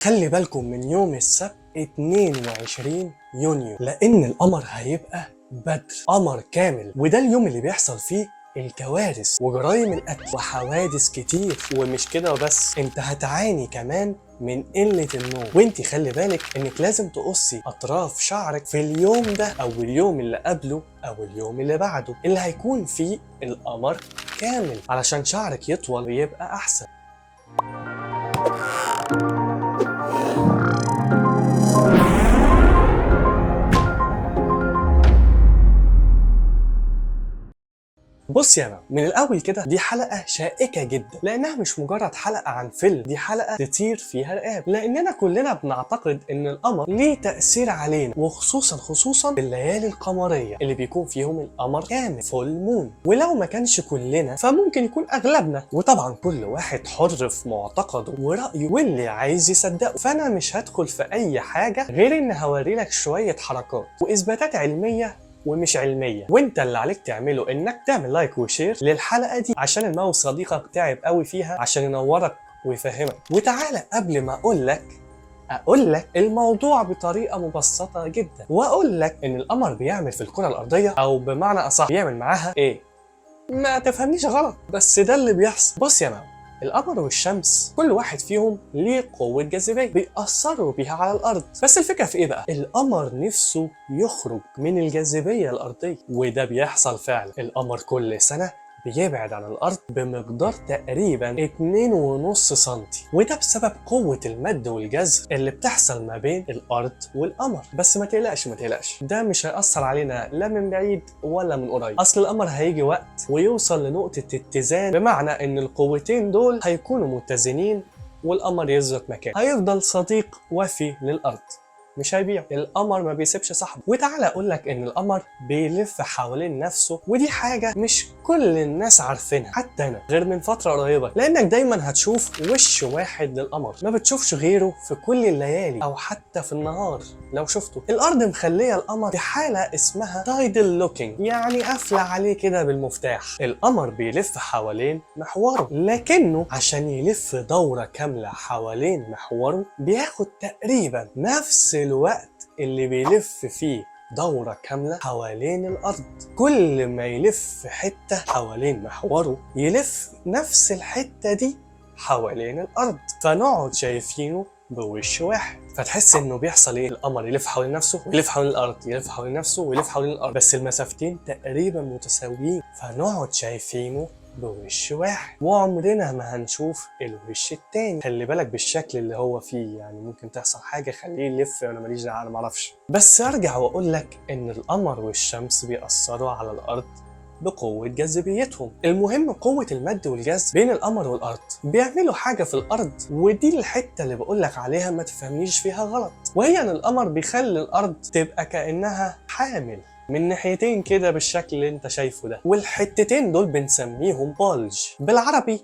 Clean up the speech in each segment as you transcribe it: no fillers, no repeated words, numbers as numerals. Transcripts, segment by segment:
خلي بالكم من يوم السبت 22 يونيو، لأن القمر هيبقى بدر، قمر كامل، وده اليوم اللي بيحصل فيه الكوارث وجرائم القتل وحوادث كتير. ومش كده وبس، انت هتعاني كمان من قلة النوم. وانت خلي بالك انك لازم تقصي اطراف شعرك في اليوم ده او اليوم اللي قبله او اليوم اللي بعده اللي هيكون فيه القمر كامل، علشان شعرك يطول ويبقى احسن. بص يا مان، من الاول كده دي حلقه شائكه جدا، لانها مش مجرد حلقه عن فيلم، دي حلقه تطير فيها رقاب، لاننا كلنا بنعتقد ان القمر ليه تاثير علينا، وخصوصا في الليالي القمريه اللي بيكون فيهم القمر كامل فول مون. ولو ما كانش كلنا فممكن يكون اغلبنا، وطبعا كل واحد حر في معتقده ورايه واللي عايز يصدقه. فانا مش هدخل في اي حاجه غير ان هوريلك شويه حركات واثباتات علميه ومش علميه، وانت اللي عليك تعمله انك تعمل لايك وشير للحلقه دي، عشان الماوس صديقك تعب قوي فيها عشان ينورك ويفهمك. وتعالى قبل ما اقول لك الموضوع بطريقه مبسطه جدا، واقول لك ان القمر بيعمل في الكره الارضيه، او بمعنى اصح بيعمل معاها ايه. ما تفهمنيش غلط، بس ده اللي بيحصل. بص يا مان، القمر والشمس كل واحد فيهم ليه قوة جاذبية بيأثروا بيها على الأرض، بس الفكرة في إيه بقى؟ القمر نفسه يخرج من الجاذبية الأرضية، وده بيحصل فعلا. القمر كل سنة بيبعد عن الأرض بمقدار تقريبا 2.5 سنتي، وده بسبب قوة المد والجذر اللي بتحصل ما بين الأرض والقمر. بس ما تقلقش ده مش هيأثر علينا لا من بعيد ولا من قريب، أصل القمر هيجي وقت ويوصل لنقطة اتزان، بمعنى إن القوتين دول هيكونوا متزنين والقمر يثبت مكانه، هيفضل صديق وفي للأرض، مش هيبيع. القمر ما بيسيبش صاحبه. وتعالى اقول لك ان القمر بيلف حوالين نفسه، ودي حاجه مش كل الناس عارفينها، حتى انا غير من فتره قريبه، لانك دايما هتشوف وش واحد للقمر، ما بتشوفش غيره في كل الليالي او حتى في النهار. لو شفته، الارض مخليه القمر في حاله اسمها تايدل لوكينج، يعني قافله عليه كده بالمفتاح. القمر بيلف حوالين محوره، لكنه عشان يلف دوره كامله حوالين محوره بياخد تقريبا نفس الوقت اللي بيلف فيه دورة كاملة حوالين الأرض. كل ما يلف حتة حوالين محوره يلف نفس الحتة دي حوالين الأرض، فنقعد شايفينه بوش واحد. فتحس انه بيحصل ايه؟ القمر يلف حوالين نفسه ويلف حوالين الارض، يلف حوالين نفسه ويلف حوالين الارض، بس المسافتين تقريبا متساويين، فنقعد شايفينه بوش واحد، وعمرنا ما هنشوف الوش التاني. خلي بالك بالشكل اللي هو فيه، يعني ممكن تحصل حاجه خليه يلف، انا ماليش دعوه، انا معرفش. بس ارجع واقول لك ان القمر والشمس بيأثروا على الارض بقوة جاذبيتهم. المهم قوة المد والجذب بين القمر والأرض بيعملوا حاجة في الأرض، ودي الحتة اللي بقولك عليها ما تفهمنيش فيها غلط، وهي إن القمر بيخلي الأرض تبقى كأنها حامل من ناحيتين كده بالشكل اللي انت شايفه ده، والحتتين دول بنسميهم بولج، بالعربي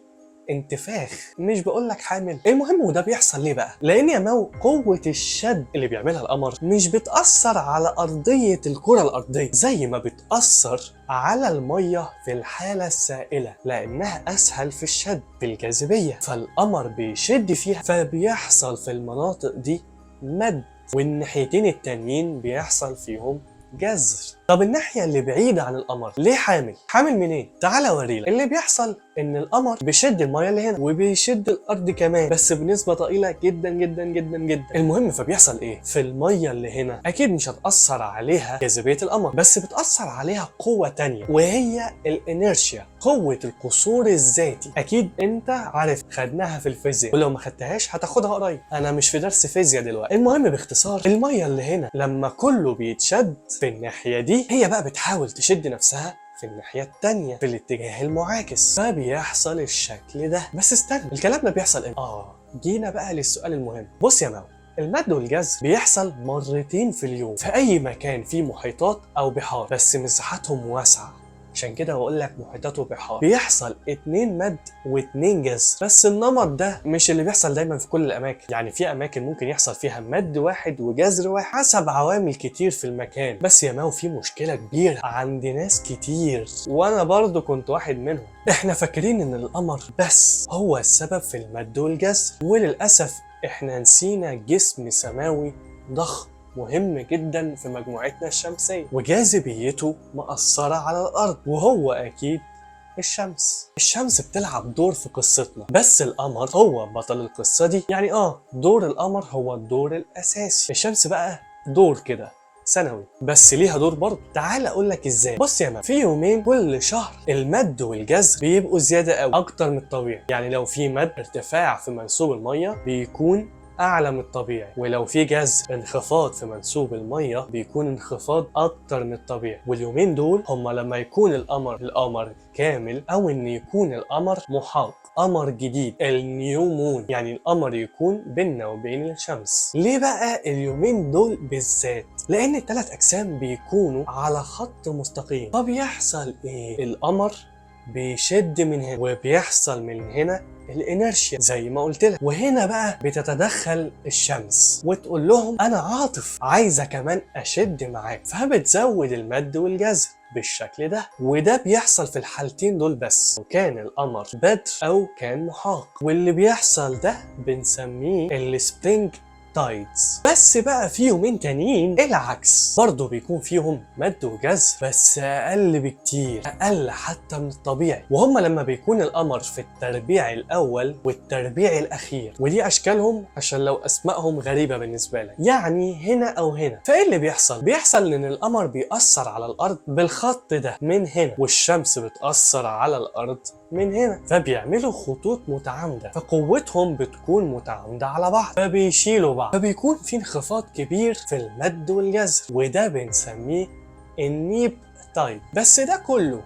انتفاخ، مش بقولك حامل. المهم، وده بيحصل ليه بقى؟ لان يا مو قوة الشد اللي بيعملها القمر مش بتأثر على أرضية الكرة الأرضية زي ما بتأثر على المية في الحالة السائلة، لأنها أسهل في الشد بالجاذبية، فالقمر بيشد فيها، فبيحصل في المناطق دي مد، والناحيتين التانيين بيحصل فيهم جذر. طب الناحية اللي بعيدة عن القمر ليه حامل؟ حامل منين؟ تعالى اوريلك. اللي بيحصل ان القمر بيشد المية اللي هنا وبيشد الارض كمان، بس بنسبة ضئيلة جدا جدا جدا جدا. المهم، فبيحصل ايه؟ في المية اللي هنا اكيد مش هتأثر عليها جاذبية القمر، بس بتأثر عليها قوة تانية، وهي الانيرشيا، قوة القصور الذاتي. اكيد انت عارف، خدناها في الفيزياء، ولو ما خدتهاش هتاخدها قريب، انا مش في درس فيزياء دلوقتي. المهم باختصار، المية اللي هنا لما كله بيتشد في الناحية دي، هي بقى بتحاول تشد نفسها في الناحية التانية في الاتجاه المعاكس، فبيحصل الشكل ده. بس استنى، الكلام ده بيحصل امتى؟ جينا بقى للسؤال المهم. بص يا ماو، المد والجذر بيحصل مرتين في اليوم في اي مكان فيه محيطات او بحار، بس مساحتهم واسعة، عشان كده بقول لك محيطات وبحار. بيحصل 2 مد و2 جذر، بس النمط ده مش اللي بيحصل دايما في كل الاماكن، يعني في اماكن ممكن يحصل فيها مد واحد وجذر واحد حسب عوامل كتير في المكان. بس يا ماو، في مشكلة كبيرة عند ناس كتير، وانا برضو كنت واحد منهم. احنا فاكرين ان القمر بس هو السبب في المد والجذر، وللاسف احنا نسينا جسم سماوي ضخم مهم جدا في مجموعتنا الشمسية، وجاذبيته مأثرة على الأرض، وهو أكيد الشمس. الشمس بتلعب دور في قصتنا، بس القمر هو بطل القصة دي. يعني دور القمر هو الدور الأساسي، الشمس بقى دور كده ثانوي بس ليها دور برضه. تعال اقول لك ازاي. بص يا مان، في يومين كل شهر المد والجزر بيبقوا زياده قوي اكتر من الطبيعي. يعني لو في مد ارتفاع في منسوب الميه بيكون اعلى من الطبيعي، ولو في جزر انخفاض في منسوب الميه بيكون انخفاض اكتر من الطبيعي. واليومين دول هما لما يكون القمر كامل، او ان يكون القمر محاط، قمر جديد النيو مون، يعني القمر يكون بيننا وبين الشمس. ليه بقى اليومين دول بالذات؟ لان الثلاث اجسام بيكونوا على خط مستقيم، فبيحصل ايه؟ القمر بيشد من هنا وبيحصل من هنا الانرشيا زي ما قلت لك، وهنا بقى بتتدخل الشمس وتقول لهم انا عاطف عايزه كمان اشد معاك، فبتزود المد والجزر بالشكل ده. وده بيحصل في الحالتين دول بس، وكان القمر بدر او كان محاق. واللي بيحصل ده بنسميه السبرينج تايدز. بس بقى في يومين تانيين العكس، برضه بيكون فيهم مد وجزر بس اقل بكتير، اقل حتى من الطبيعي، وهم لما بيكون القمر في التربيع الاول والتربيع الاخير، ودي اشكالهم عشان لو اسمائهم غريبه بالنسبه لك، يعني هنا او هنا. فايه اللي بيحصل ان القمر بيأثر على الارض بالخط ده من هنا، والشمس بتأثر على الارض من هنا، فبيعملوا خطوط متعامده، فقوتهم بتكون متعامده على بعض، فبيشيلوا بعض، فبيكون في انخفاض كبير في المد والجزر، وده بنسميه النيب تايد. بس ده كله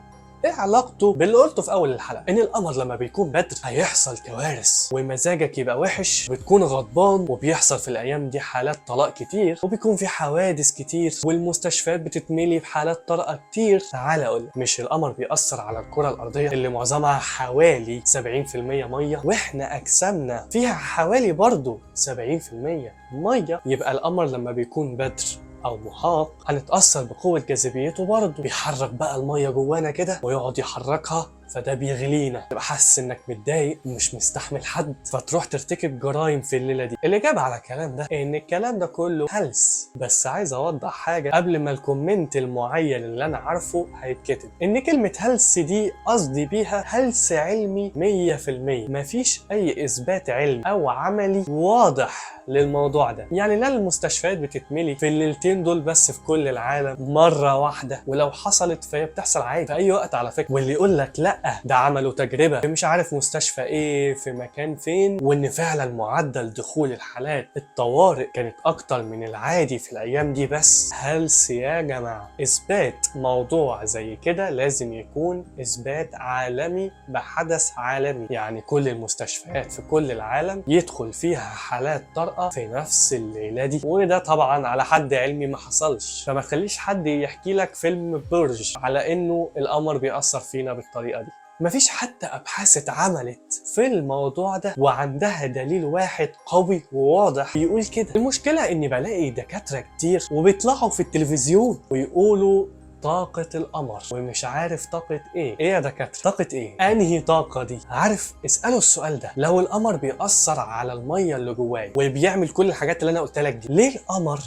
ايه علاقته باللي قلته في اول الحلقه؟ ان القمر لما بيكون بدر هيحصل كوارث ومزاجك يبقى وحش، بتكون غضبان، وبيحصل في الايام دي حالات طلاق كتير، وبيكون في حوادث كتير، والمستشفيات بتتملي بحالات طارئه كتير. تعال اقول، مش القمر بيأثر على الكره الارضيه اللي معظمها حوالي 70% ميه، واحنا اجسامنا فيها حوالي برضه 70% ميه؟ يبقى القمر لما بيكون بدر او محاط هنتأثر بقوة جاذبيته برضه، بيحرك بقى المية جوانا كده ويقعد يحركها، فده بيغلينا، تبقى حاسس انك متضايق ومش مستحمل حد، فتروح ترتكب جرائم في الليله دي. الاجابه على الكلام ده ان الكلام ده كله هلس. بس عايز اوضح حاجه قبل ما الكومنت المعين اللي انا عارفه هيتكتب، ان كلمه هلس دي قصدي بيها هلس علمي 100%، مفيش اي اثبات علمي او عملي واضح للموضوع ده. يعني لا المستشفيات بتتملي في الليلتين دول بس في كل العالم مره واحده، ولو حصلت فهي بتحصل عادي في اي وقت على فكره. واللي يقول لك لا ده عملوا تجربه في مش عارف مستشفى ايه في مكان فين، وان فعلا معدل دخول الحالات الطوارئ كانت اكتر من العادي في الايام دي، بس هلس يا جماعه. اثبات موضوع زي كده لازم يكون اثبات عالمي بحدث عالمي، يعني كل المستشفيات في كل العالم يدخل فيها حالات طارئه في نفس الليله دي، وده طبعا على حد علمي ما حصلش. فما تخليش حد يحكي لك فيلم برج على انه القمر بيأثر فينا بالطريقه دي. مفيش حتى ابحاث اتعملت في الموضوع ده وعندها دليل واحد قوي وواضح بيقول كده. المشكله اني بلاقي دكاتره كتير وبيطلعوا في التلفزيون ويقولوا طاقة القمر ومش عارف طاقة ايه يا دكاترة؟ طاقة ايه؟ انهي طاقة دي؟ عارف، اسألوا السؤال ده. لو القمر بيأثر على المية اللي جواي وبيعمل كل الحاجات اللي انا قلت لك دي، ليه القمر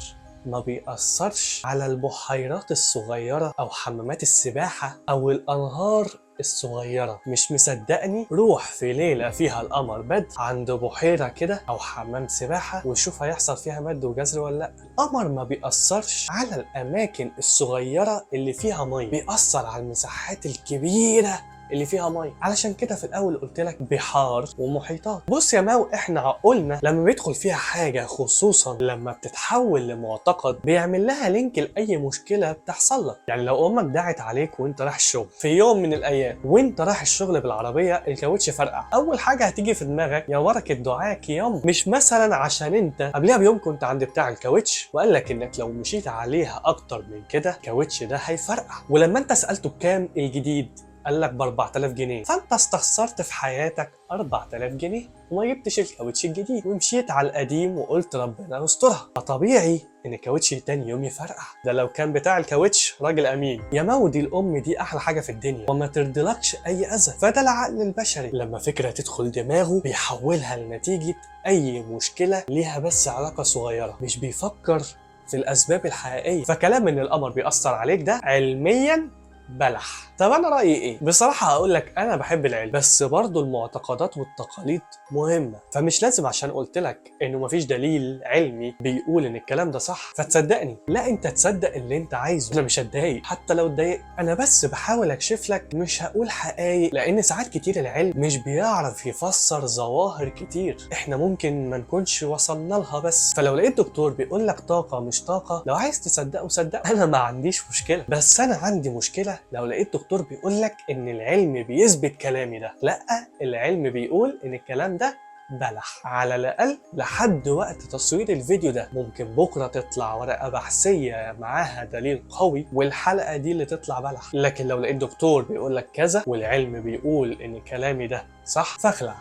ما بيأثرش على البحيرات الصغيرة او حمامات السباحة او الانهار الصغيرة؟ مش مصدقني؟ روح في ليلة فيها القمر بدر عند بحيرة كده او حمام سباحة وشوف هيحصل فيها مد وجزر ولا لا. القمر ما بيأثرش على الاماكن الصغيرة اللي فيها مية، بيأثر على المساحات الكبيرة اللي فيها ميه. علشان كده في الاول قلت لك بحار ومحيطات. بص يا ماو، احنا عقولنا لما بيدخل فيها حاجه، خصوصا لما بتتحول لمعتقد، بيعمل لها لينك لاي مشكله بتحصل لك. يعني لو امك دعت عليك وانت رايح الشغل في يوم من الايام، وانت رايح الشغل بالعربيه الكاوتش فرقع، اول حاجه هتيجي في دماغك يا بركه دعاك يا، مش مثلا عشان انت قبلها بيوم كنت عند بتاع الكاوتش وقال لك انك لو مشيت عليها اكتر من كده الكاوتش ده هيفرقع، ولما انت سالته بكام الجديد قال لك ب 4000 جنيه، فانت استخسرت في حياتك 4000 جنيه وما جبتش الكاوتش الجديد ومشيت على القديم وقلت ربنا يسترها. فطبيعي ان الكاوتش تاني يوم يفرقع. ده لو كان بتاع الكاوتش راجل امين. يا مودي الام دي احلى حاجه في الدنيا وما ترضلكش اي اذى. فده العقل البشري لما فكره تدخل دماغه بيحولها لنتيجه اي مشكله ليها بس علاقه صغيره، مش بيفكر في الاسباب الحقيقيه. فكلام ان القمر بيأثر عليك ده علميا بلح. طب انا رايي ايه؟ بصراحه هقول لك انا بحب العلم، بس برضه المعتقدات والتقاليد مهمه. فمش لازم عشان قلت لك انه مفيش دليل علمي بيقول ان الكلام ده صح فتصدقني. لا، انت تصدق اللي انت عايزه. انا مش هتضايق حتى لو اتضايقت، انا بس بحاول اكشف لك، مش هقول حقايق، لان ساعات كتير العلم مش بيعرف يفسر ظواهر كتير احنا ممكن ما نكونش وصلنا لها. بس فلو لقيت دكتور بيقول لك طاقه مش طاقه، لو عايز تصدقه صدقه، انا ما عنديش مشكله. بس انا عندي مشكله لو لقيت دكتور بيقول لك ان العلم بيثبت كلامي ده. لا، العلم بيقول ان الكلام ده بلح. على الاقل لحد وقت تصوير الفيديو ده. ممكن بكره تطلع ورقه بحثيه معاها دليل قوي والحلقه دي اللي تطلع بلح. لكن لو لقيت دكتور بيقول لك كذا والعلم بيقول ان كلامي ده صح، فاخلع.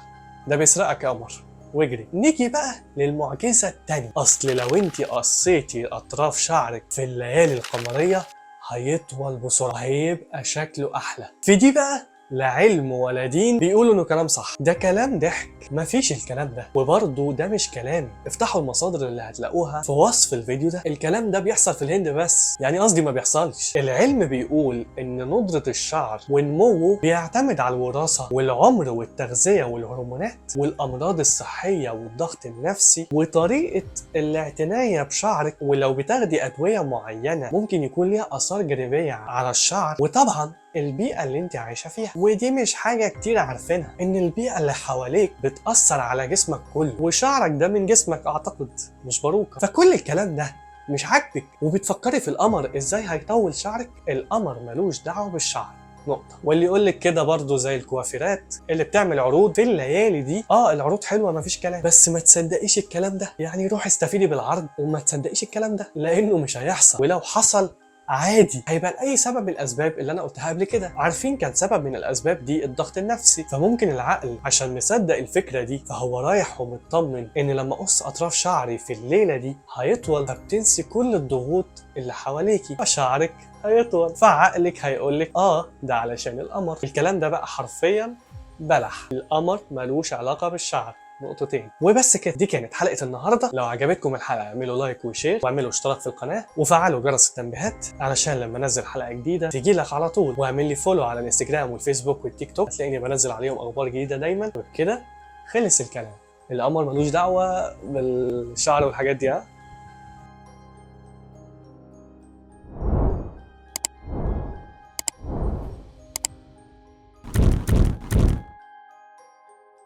ده بيسرقك يا قمر واجري. نيجي بقى للمعجزه التانية. اصل لو انت قصيتي اطراف شعرك في الليالي القمريه هيطول بسرعه، هيبقى شكله احلى. في دي بقى لا علم ولا دين بيقولوا انه كلام صح. ده كلام ضحك، مفيش الكلام ده. وبرضه ده مش كلام، افتحوا المصادر اللي هتلاقوها في وصف الفيديو ده. الكلام ده بيحصل في الهند بس، يعني قصدي ما بيحصلش. العلم بيقول ان ندرة الشعر ونموه بيعتمد على الوراثة والعمر والتغذية والهرمونات والامراض الصحية والضغط النفسي وطريقة الاعتناية بشعرك. ولو بتاخدي ادوية معينة ممكن يكون ليها اثار جانبية على الشعر، وطبعا البيئة اللي انت عايشة فيها. ودي مش حاجة كتير عارفينها، ان البيئة اللي حواليك بتأثر على جسمك كله، وشعرك ده من جسمك اعتقد، مش باروكة. فكل الكلام ده مش عاجبك وبتفكري في القمر ازاي هيطول شعرك. القمر ملوش دعوة بالشعر، نقطة. واللي يقول لك كده برضه زي الكوافيرات اللي بتعمل عروض في الليالي دي. العروض حلوة مفيش كلام، بس ما تصدقيش الكلام ده. يعني روحي استفيدي بالعرض وما تصدقيش الكلام ده، لانه مش هيحصل. ولو حصل عادي هيبقى لأي سبب من الأسباب اللي أنا قلتها قبل كده. عارفين كان سبب من الأسباب دي الضغط النفسي. فممكن العقل عشان مصدق الفكرة دي فهو رايح ومطمن إن لما أقص أطراف شعري في الليلة دي هيطول، فبتنسي كل الضغوط اللي حواليكي فشعرك هيطول. فعقلك هيقولك ده علشان القمر. الكلام ده بقى حرفيا بلح. القمر ملوش علاقة بالشعر، نقطتين وبس كده. دي كانت حلقة النهاردة. لو عجبتكم الحلقة اعملوا لايك وشير واعملوا اشتراك في القناة وفعلوا جرس التنبيهات علشان لما انزل حلقة جديدة تجيلك على طول. واعمل لي فولو على الانستجرام والفيسبوك والتيك توك، هتلاقيني بنزل عليهم اخبار جديدة دايما. وبكده خلص الكلام. القمر ملوش دعوة بالشعر والحاجات دي.